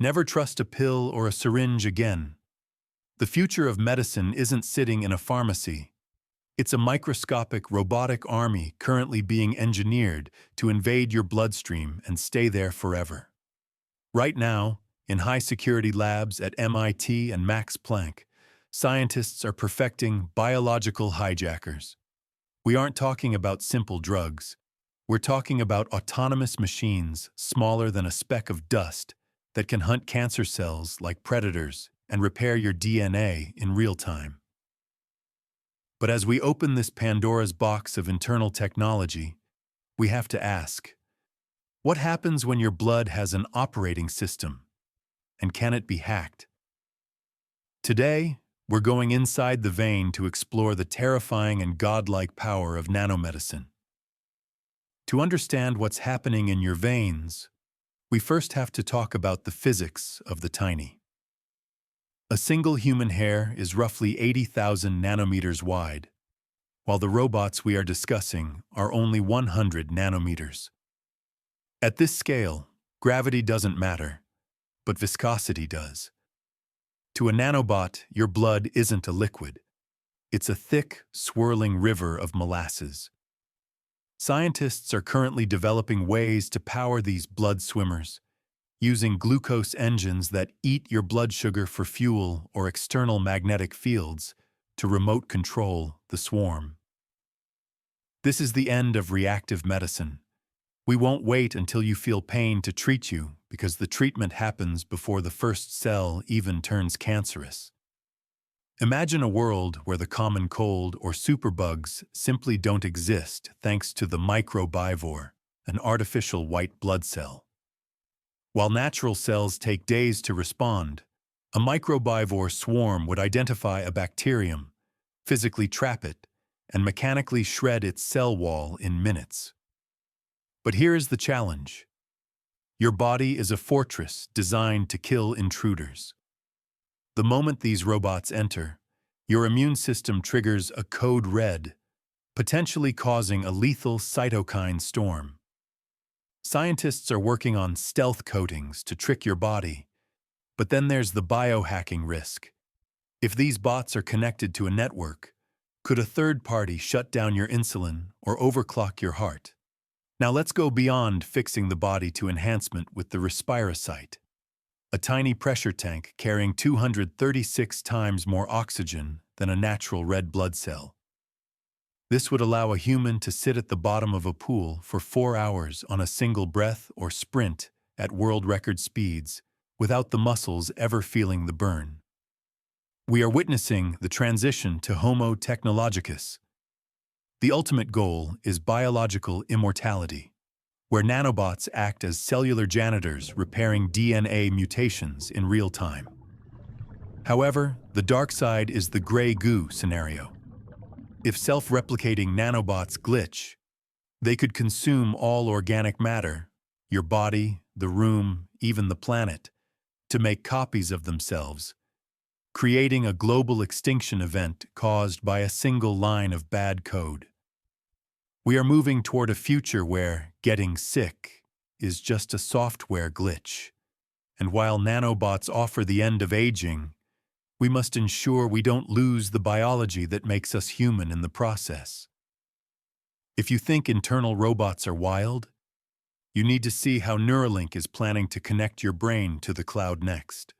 Never trust a pill or a syringe again. The future of medicine isn't sitting in a pharmacy. It's a microscopic robotic army currently being engineered to invade your bloodstream and stay there forever. Right now, in high-security labs at MIT and Max Planck, scientists are perfecting biological hijackers. We aren't talking about simple drugs. We're talking about autonomous machines smaller than a speck of dust that can hunt cancer cells like predators and repair your DNA in real time. But as we open this Pandora's box of internal technology, we have to ask, what happens when your blood has an operating system? And can it be hacked? Today, we're going inside the vein to explore the terrifying and godlike power of nanomedicine. To understand what's happening in your veins, we first have to talk about the physics of the tiny. A single human hair is roughly 80,000 nanometers wide, while the robots we are discussing are only 100 nanometers. At this scale, gravity doesn't matter, but viscosity does. To a nanobot, your blood isn't a liquid. It's a thick, swirling river of molasses. Scientists are currently developing ways to power these blood swimmers, using glucose engines that eat your blood sugar for fuel or external magnetic fields to remote control the swarm. This is the end of reactive medicine. We won't wait until you feel pain to treat you because the treatment happens before the first cell even turns cancerous. Imagine a world where the common cold or superbugs simply don't exist thanks to the Microbivore, an artificial white blood cell. While natural cells take days to respond, a Microbivore swarm would identify a bacterium, physically trap it, and mechanically shred its cell wall in minutes. But here is the challenge. Your body is a fortress designed to kill intruders. The moment these robots enter, your immune system triggers a code red, potentially causing a lethal cytokine storm. Scientists are working on stealth coatings to trick your body, but then there's the biohacking risk. If these bots are connected to a network, could a third party shut down your insulin or overclock your heart? Now let's go beyond fixing the body to enhancement with the Respirocyte, a tiny pressure tank carrying 236 times more oxygen than a natural red blood cell. This would allow a human to sit at the bottom of a pool for 4 hours on a single breath or sprint at world record speeds without the muscles ever feeling the burn. We are witnessing the transition to Homo technologicus. The ultimate goal is biological immortality, where nanobots act as cellular janitors repairing DNA mutations in real time. However, the dark side is the gray goo scenario. If self-replicating nanobots glitch, they could consume all organic matter, your body, the room, even the planet, to make copies of themselves, creating a global extinction event caused by a single line of bad code. We are moving toward a future where getting sick is just a software glitch, and while nanobots offer the end of aging, we must ensure we don't lose the biology that makes us human in the process. If you think internal robots are wild, you need to see how Neuralink is planning to connect your brain to the cloud next.